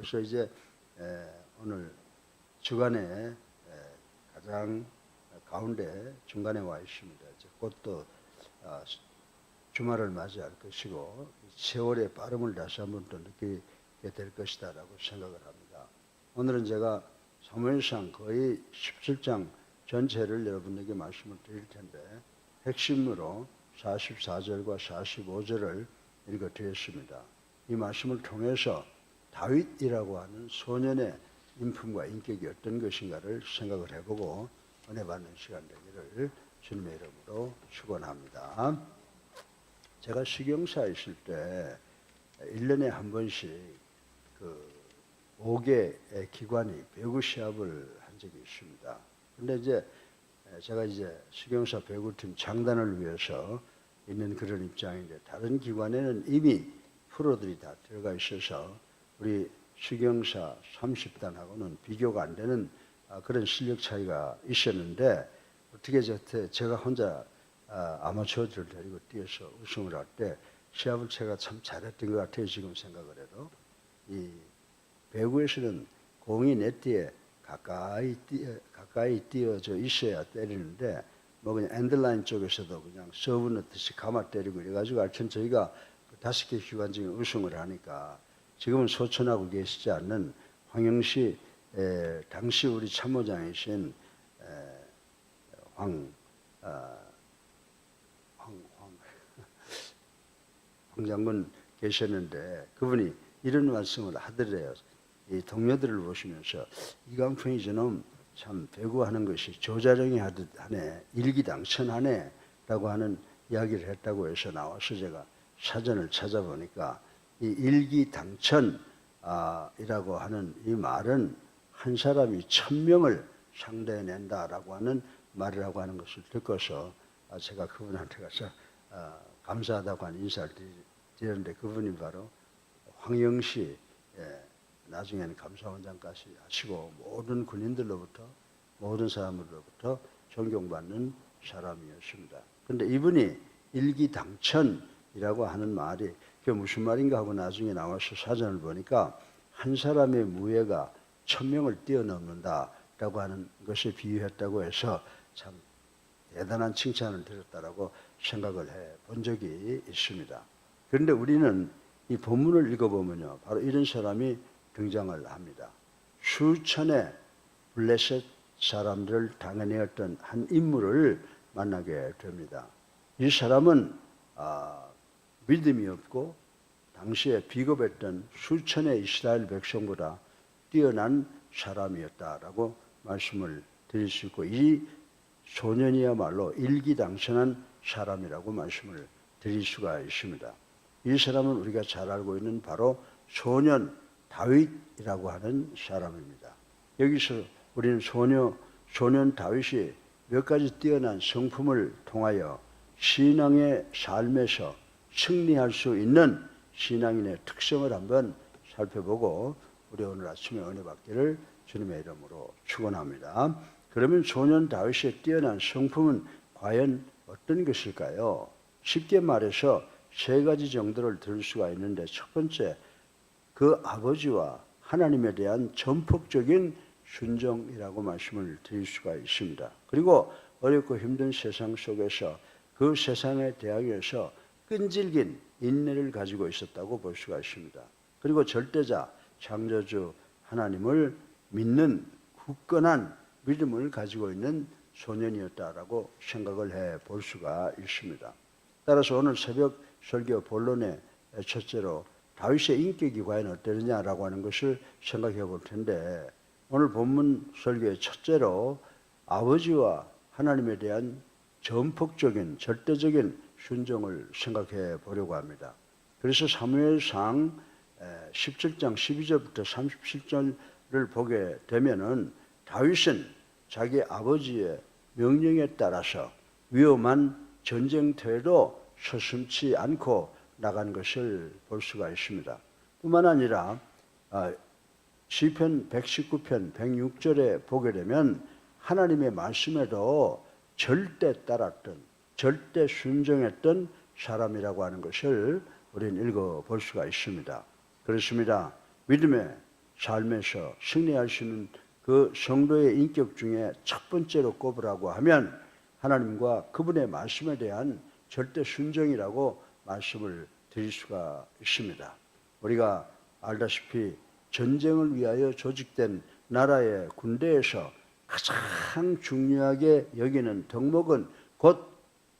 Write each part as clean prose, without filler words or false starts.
그래서 이제 오늘 주간에 가장 가운데 중간에 와 있습니다. 이제 곧 또 주말을 맞이할 것이고 세월의 빠름을 다시 한번 또 느끼게 될 것이다라고 생각을 합니다. 오늘은 제가 사무엘상 거의 17장 전체를 여러분에게 말씀을 드릴 텐데 핵심으로 44절과 45절을 읽어드렸습니다. 이 말씀을 통해서 다윗이라고 하는 소년의 인품과 인격이 어떤 것인가를 생각을 해보고 은혜 받는 시간 되기를 주님의 이름으로 축원합니다. 제가 수경사에 있을 때 1년에 한 번씩 그 5개의 기관이 배구 시합을 한 적이 있습니다. 근데 이제 제가 이제 수경사 배구팀 장단을 위해서 있는 그런 입장인데 다른 기관에는 이미 프로들이 다 들어가 있어서 우리 수경사 30단하고는 비교가 안 되는 그런 실력 차이가 있었는데 어떻게 제가 혼자 아마추어들을 데리고 뛰어서 우승을 할 때 시합을 제가 참 잘했던 것 같아요. 지금 생각을 해도. 이 배구에서는 공이 네트에 가까이 뛰어져 있어야 때리는데 뭐 그냥 엔드라인 쪽에서도 그냥 서브 넣듯이 감아 때리고 이래가지고 하여튼 저희가 5개 기관 중에 우승을 하니까 지금은 소천하고 계시지 않는 황영시 당시 우리 참모장이신 황 장군 계셨는데 그분이 이런 말씀을 하더래요. 이 동료들을 보시면서 이강평이 저놈 참 배구하는 것이 조자룡이 하듯 하네, 일기당천하네 라고 하는 이야기를 했다고 해서 나와서 제가 사전을 찾아보니까 이 일기당천이라고 하는 이 말은 한 사람이 1000명을 상대해낸다라고 하는 말이라고 하는 것을 듣고서 제가 그분한테 가서 감사하다고 하는 인사를 드렸는데 그분이 바로 황영시 나중에는 감사원장까지 하시고 모든 군인들로부터 모든 사람들로부터 존경받는 사람이었습니다. 그런데 이분이 일기당천이라고 하는 말이 그게 무슨 말인가 하고 나중에 나와서 사전을 보니까 한 사람의 무예가 1000명을 뛰어넘는다라고 하는 것을 비유했다고 해서 참 대단한 칭찬을 드렸다라고 생각을 해본 적이 있습니다. 그런데 우리는 이 본문을 읽어보면요, 바로 이런 사람이 등장을 합니다. 수천의 블레셋 사람들을 당해내었던 한 인물을 만나게 됩니다. 이 사람은 믿음이 없고 당시에 비겁했던 수천의 이스라엘 백성보다 뛰어난 사람이었다라고 말씀을 드릴 수 있고 이 소년이야말로 일기당천한 사람이라고 말씀을 드릴 수가 있습니다. 이 사람은 우리가 잘 알고 있는 바로 소년 다윗이라고 하는 사람입니다. 여기서 우리는 소년 다윗이 몇 가지 뛰어난 성품을 통하여 신앙의 삶에서 승리할 수 있는 신앙인의 특성을 한번 살펴보고 우리 오늘 아침에 은혜 받기를 주님의 이름으로 축원합니다. 그러면 소년 다윗의 뛰어난 성품은 과연 어떤 것일까요? 쉽게 말해서 3가지 정도를 들을 수가 있는데 첫 번째, 그 아버지와 하나님에 대한 전폭적인 순종이라고 말씀을 드릴 수가 있습니다. 그리고 어렵고 힘든 세상 속에서 그 세상에 대하여서 끈질긴 인내를 가지고 있었다고 볼 수가 있습니다. 그리고 절대자 창조주 하나님을 믿는 굳건한 믿음을 가지고 있는 소년이었다라고 생각을 해볼 수가 있습니다. 따라서 오늘 새벽 설교 본론의 첫째로 다윗의 인격이 과연 어떠느냐라고 하는 것을 생각해 볼 텐데 오늘 본문 설교의 첫째로 아버지와 하나님에 대한 전폭적인 절대적인 순종을 생각해 보려고 합니다. 그래서 사무엘상 17장 12절부터 37절을 보게 되면은 다윗은 자기 아버지의 명령에 따라서 위험한 전쟁터에도 서슴지 않고 나간 것을 볼 수가 있습니다. 뿐만 아니라 시편 119편 106절에 보게 되면 하나님의 말씀에도 절대 따랐던 절대 순종했던 사람이라고 하는 것을 우리는 읽어볼 수가 있습니다. 그렇습니다. 믿음의 삶에서 승리할 수 있는 그 성도의 인격 중에 첫 번째로 꼽으라고 하면 하나님과 그분의 말씀에 대한 절대 순종이라고 말씀을 드릴 수가 있습니다. 우리가 알다시피 전쟁을 위하여 조직된 나라의 군대에서 가장 중요하게 여기는 덕목은 곧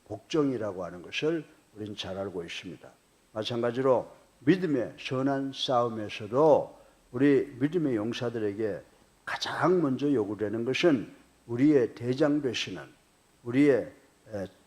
복종이라고 하는 것을 우리는 잘 알고 있습니다. 마찬가지로 믿음의 선한 싸움에서도 우리 믿음의 용사들에게 가장 먼저 요구되는 것은 우리의 대장 되시는, 우리의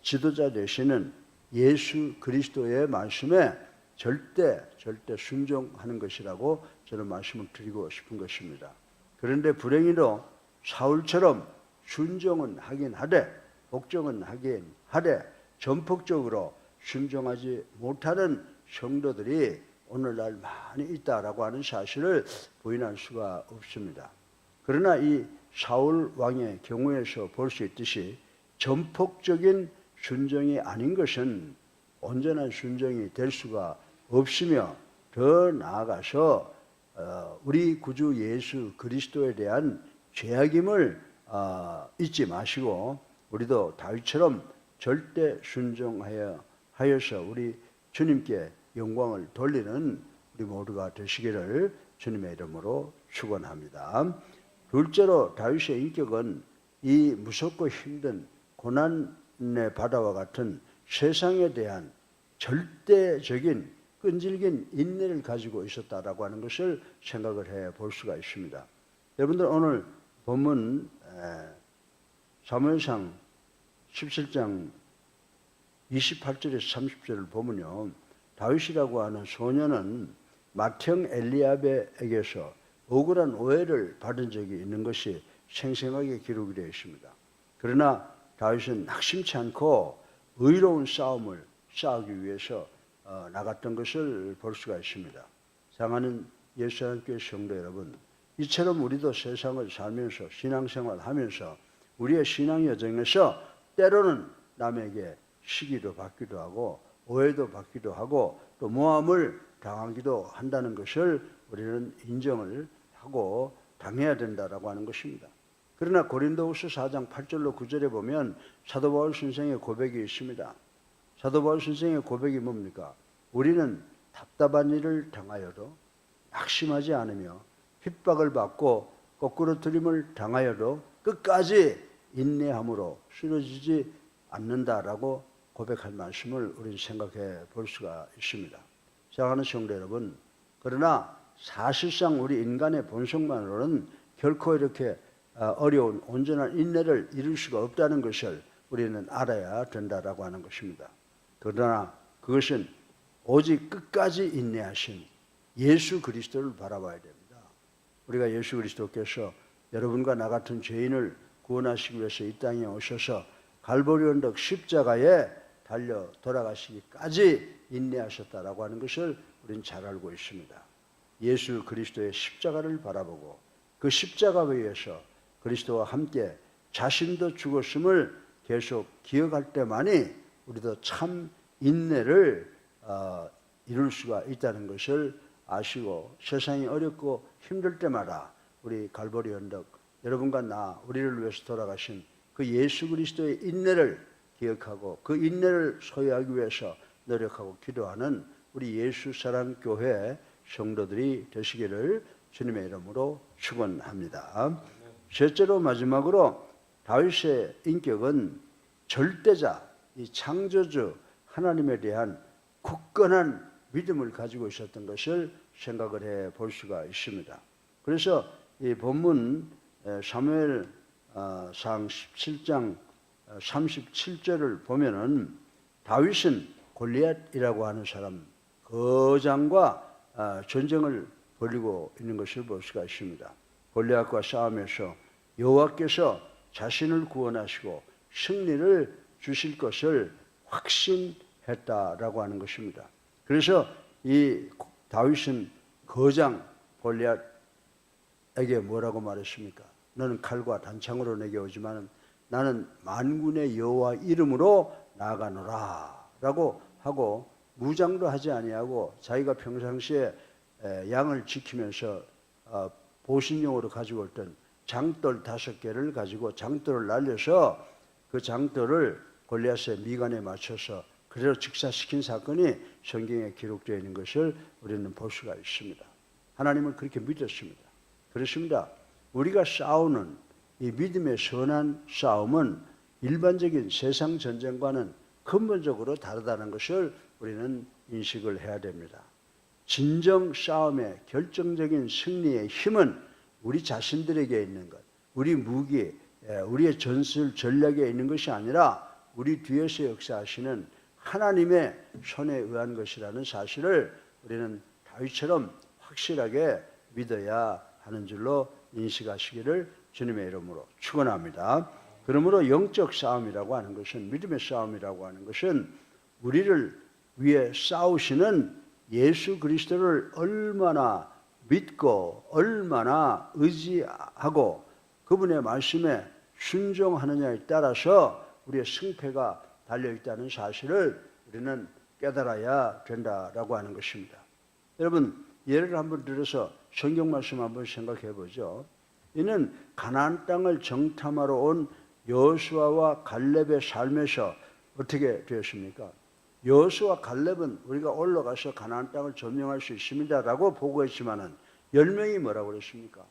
지도자 되시는 예수 그리스도의 말씀에 절대 순종하는 것이라고 저는 말씀을 드리고 싶은 것입니다. 그런데 불행히도 사울처럼 순종은 하긴 하되 복종은 하긴 하되 전폭적으로 순종하지 못하는 성도들이 오늘날 많이 있다라고 하는 사실을 부인할 수가 없습니다. 그러나 이 사울 왕의 경우에서 볼 수 있듯이 전폭적인 순종이 아닌 것은 온전한 순종이 될 수가 없으며 더 나아가서 우리 구주 예수 그리스도에 대한 죄악임을 잊지 마시고 우리도 다윗처럼 절대 순종하여서 우리 주님께 영광을 돌리는 우리 모두가 되시기를 주님의 이름으로 축원합니다. 둘째로 다윗의 인격은 이 무섭고 힘든 고난의 바다와 같은 세상에 대한 절대적인 끈질긴 인내를 가지고 있었다라고 하는 것을 생각을 해 볼 수가 있습니다. 여러분들 오늘 본문 사무엘상 17장 28절에서 30절을 보면요, 다윗이라고 하는 소년은 맏형 엘리압에게서 억울한 오해를 받은 적이 있는 것이 생생하게 기록이 되어 있습니다. 그러나 다윗은 낙심치 않고 의로운 싸움을 싸우기 위해서 나갔던 것을 볼 수가 있습니다. 사랑하는 예수님교회 성도 여러분, 이처럼 우리도 세상을 살면서 신앙생활을 하면서 우리의 신앙 여정에서 때로는 남에게 시기도 받기도 하고 오해도 받기도 하고 또 모함을 당하기도 한다는 것을 우리는 인정을 하고 당해야 된다라고 하는 것입니다. 그러나 고린도후서 4장 8절로 9절에 보면 사도 바울 선생의 고백이 있습니다. 사도 바울 선생의 고백이 뭡니까? 우리는 답답한 일을 당하여도 낙심하지 않으며 핍박을 받고 거꾸로 들임을 당하여도 끝까지 인내함으로 쓰러지지 않는다라고 고백할 말씀을 우리는 생각해 볼 수가 있습니다. 사랑하는 성도 여러분, 그러나 사실상 우리 인간의 본성만으로는 결코 이렇게 어려운 온전한 인내를 이룰 수가 없다는 것을 우리는 알아야 된다라고 하는 것입니다. 그러나 그것은 오직 끝까지 인내하신 예수 그리스도를 바라봐야 됩니다. 우리가 예수 그리스도께서 여러분과 나 같은 죄인을 구원하시기 위해서 이 땅에 오셔서 갈보리 언덕 십자가에 달려 돌아가시기까지 인내하셨다라고 하는 것을 우리는 잘 알고 있습니다. 예수 그리스도의 십자가를 바라보고 그 십자가 위에서 그리스도와 함께 자신도 죽었음을 계속 기억할 때만이 우리도 참 인내를 이룰 수가 있다는 것을 아시고 세상이 어렵고 힘들 때마다 우리 갈보리 언덕 여러분과 나 우리를 위해서 돌아가신 그 예수 그리스도의 인내를 기억하고 그 인내를 소유하기 위해서 노력하고 기도하는 우리 예수 사랑 교회 성도들이 되시기를 주님의 이름으로 축원합니다. 셋째로 마지막으로 다윗의 인격은 절대자, 이 창조주 하나님에 대한 굳건한 믿음을 가지고 있었던 것을 생각을 해 볼 수가 있습니다. 그래서 이 본문 사무엘상 17장 37절을 보면은 다윗은 골리앗이라고 하는 사람 거장과 전쟁을 벌이고 있는 것을 볼 수가 있습니다. 골리앗과 싸움에서 여호와께서 자신을 구원하시고 승리를 주실 것을 확신했다라고 하는 것입니다. 그래서 이 다윗은 거장 골리앗에게 뭐라고 말했습니까? 너는 칼과 단창으로 내게 오지만 나는 만군의 여호와 이름으로 나아가노라 라고 하고 무장도 하지 아니하고 자기가 평상시에 양을 지키면서 보신용으로 가지고 있던 장돌 5개를 가지고 장돌을 날려서 그 장돌을 골리앗의 미간에 맞춰서 그대로 직사시킨 사건이 성경에 기록되어 있는 것을 우리는 볼 수가 있습니다. 하나님은 그렇게 믿었습니다. 그렇습니다. 우리가 싸우는 이 믿음의 선한 싸움은 일반적인 세상 전쟁과는 근본적으로 다르다는 것을 우리는 인식을 해야 됩니다. 진정 싸움의 결정적인 승리의 힘은 우리 자신들에게 있는 것, 우리 무기, 우리의 전술 전략에 있는 것이 아니라 우리 뒤에서 역사하시는 하나님의 손에 의한 것이라는 사실을 우리는 다윗처럼 확실하게 믿어야 하는 줄로 인식하시기를 주님의 이름으로 축원합니다. 그러므로 영적 싸움이라고 하는 것은, 믿음의 싸움이라고 하는 것은 우리를 위해 싸우시는 예수 그리스도를 얼마나 믿고 얼마나 의지하고 그분의 말씀에 순종하느냐에 따라서 우리의 승패가 달려있다는 사실을 우리는 깨달아야 된다라고 하는 것입니다. 여러분, 예를 한번 들어서 성경 말씀 한번 생각해 보죠. 이는 가나안 땅을 정탐하러 온 여호수아와 갈렙의 삶에서 어떻게 되었습니까? 여호수아 갈렙은 우리가 올라가서 가나안 땅을 점령할 수 있습니다라고 보고했지만은 10명이 뭐라고 그랬습니까?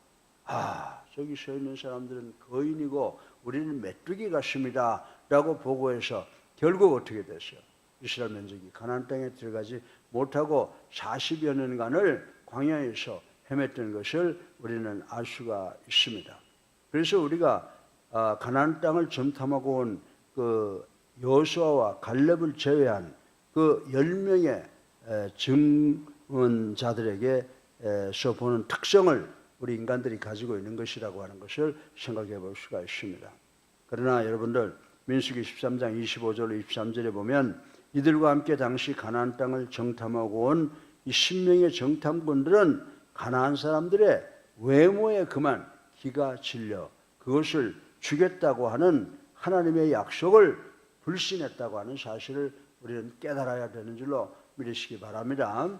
저기 서 있는 사람들은 거인이고 우리는 메뚜기 같습니다 라고 보고해서 결국 어떻게 됐어요? 이스라엘 민족이 가나안 땅에 들어가지 못하고 40여 년간을 광야에서 헤맸던 것을 우리는 알 수가 있습니다. 그래서 우리가 가나안 땅을 점탐하고 온 그 여호수아와 갈렙을 제외한 그 10명의 증언자들에게서 보는 특성을 우리 인간들이 가지고 있는 것이라고 하는 것을 생각해 볼 수가 있습니다. 그러나 여러분들 민수기 13장 25절 23절에 보면 이들과 함께 당시 가나안 땅을 정탐하고 온 이 10명의 정탐꾼들은 가나안 사람들의 외모에 그만 기가 질려 그것을 주겠다고 하는 하나님의 약속을 불신했다고 하는 사실을 우리는 깨달아야 되는 줄로 믿으시기 바랍니다.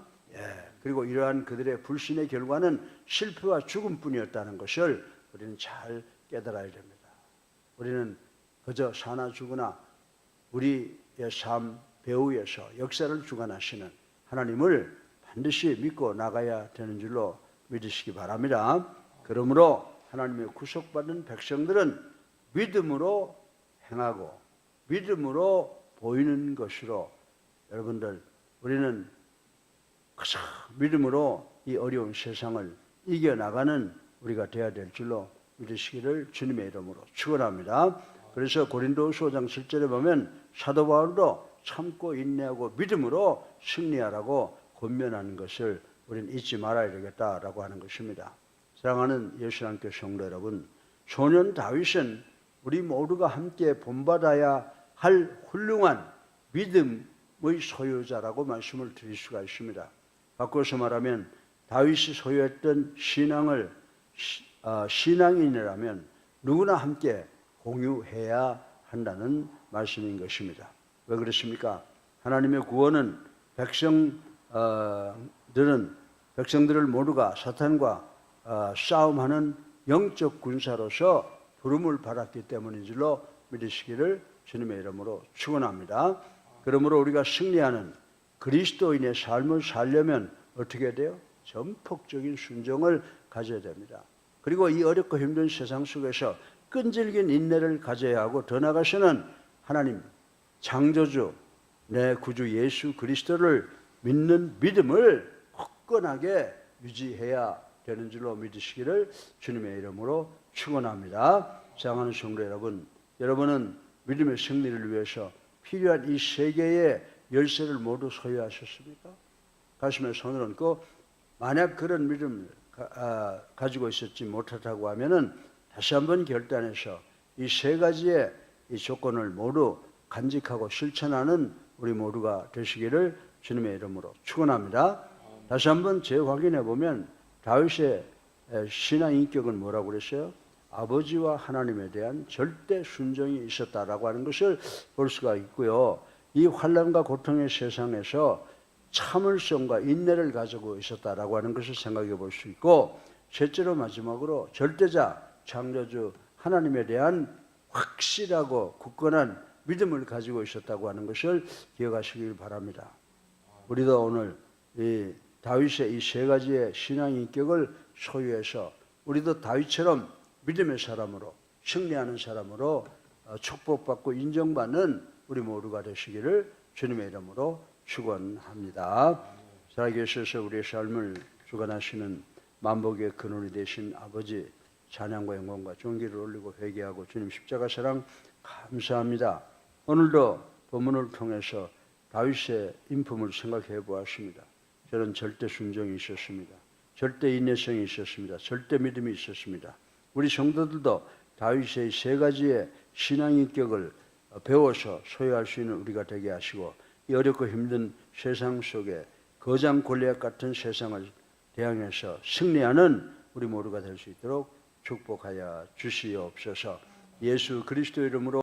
그리고 이러한 그들의 불신의 결과는 실패와 죽음뿐이었다는 것을 우리는 잘 깨달아야 됩니다. 우리는 그저 사나 죽으나 우리의 삶 배후에서 역사를 주관하시는 하나님을 반드시 믿고 나가야 되는 줄로 믿으시기 바랍니다. 그러므로 하나님의 구속받은 백성들은 믿음으로 행하고 믿음으로 보이는 것으로 여러분들 우리는 그저 믿음으로 이 어려운 세상을 이겨나가는 우리가 되어야 될 줄로 믿으시기를 주님의 이름으로 축원합니다. 그래서 고린도후서 5장 7절에 보면 사도 바울도 참고 인내하고 믿음으로 승리하라고 권면하는 것을 우리는 잊지 말아야 되겠다라고 하는 것입니다. 사랑하는 예수님께 성도 여러분, 소년 다윗은 우리 모두가 함께 본받아야 할 훌륭한 믿음의 소유자라고 말씀을 드릴 수가 있습니다. 바꿔서 말하면 다윗이 소유했던 신앙인이라면 누구나 함께 공유해야 한다는 말씀인 것입니다. 왜 그렇습니까? 하나님의 구원은 백성들을 모두가 사탄과 싸움하는 영적 군사로서 부름을 받았기 때문인 줄로 믿으시기를 주님의 이름으로 축원합니다. 그러므로 우리가 승리하는 그리스도인의 삶을 살려면 어떻게 돼요? 전폭적인 순종을 가져야 됩니다. 그리고 이 어렵고 힘든 세상 속에서 끈질긴 인내를 가져야 하고 더 나아가서는 하나님 창조주 내 구주 예수 그리스도를 믿는 믿음을 굳건하게 유지해야 되는 줄로 믿으시기를 주님의 이름으로 축원합니다. 사랑하는 성도 여러분, 여러분은 믿음의 승리를 위해서 필요한 이 세 개의 열쇠를 모두 소유하셨습니까? 가슴에 손을 얹고 만약 그런 믿음을 가지고 있었지 못하다고 하면은 다시 한번 결단해서 이 세 가지의 이 조건을 모두 간직하고 실천하는 우리 모두가 되시기를 주님의 이름으로 축원합니다. 다시 한번 재확인해 보면 다윗의 신앙 인격은 뭐라고 그랬어요? 아버지와 하나님에 대한 절대 순종이 있었다라고 하는 것을 볼 수가 있고요. 이 환난과 고통의 세상에서 참을성과 인내를 가지고 있었다라고 하는 것을 생각해 볼 수 있고 셋째로 마지막으로 절대자 창조주 하나님에 대한 확실하고 굳건한 믿음을 가지고 있었다고 하는 것을 기억하시길 바랍니다. 우리도 오늘 이 다윗의 이 세 가지의 신앙 인격을 소유해서 우리도 다윗처럼 믿음의 사람으로 승리하는 사람으로 축복받고 인정받는 우리 모두가 되시기를 주님의 이름으로 축원합니다. 살아계셔서 우리의 삶을 주관하시는 만복의 근원이 되신 아버지, 찬양과 영광과 존귀를 올리고 회개하고 주님 십자가 사랑 감사합니다. 오늘도 본문을 통해서 다윗의 인품을 생각해 보았습니다. 저는 절대 순종이 있었습니다. 절대 인내성이 있었습니다. 절대 믿음이 있었습니다. 우리 성도들도 다윗의 세 가지의 신앙 인격을 배워서 소유할 수 있는 우리가 되게 하시고 이 어렵고 힘든 세상 속에 거장 골리앗 같은 세상을 대항해서 승리하는 우리 모두가 될 수 있도록 축복하여 주시옵소서. 예수 그리스도 이름으로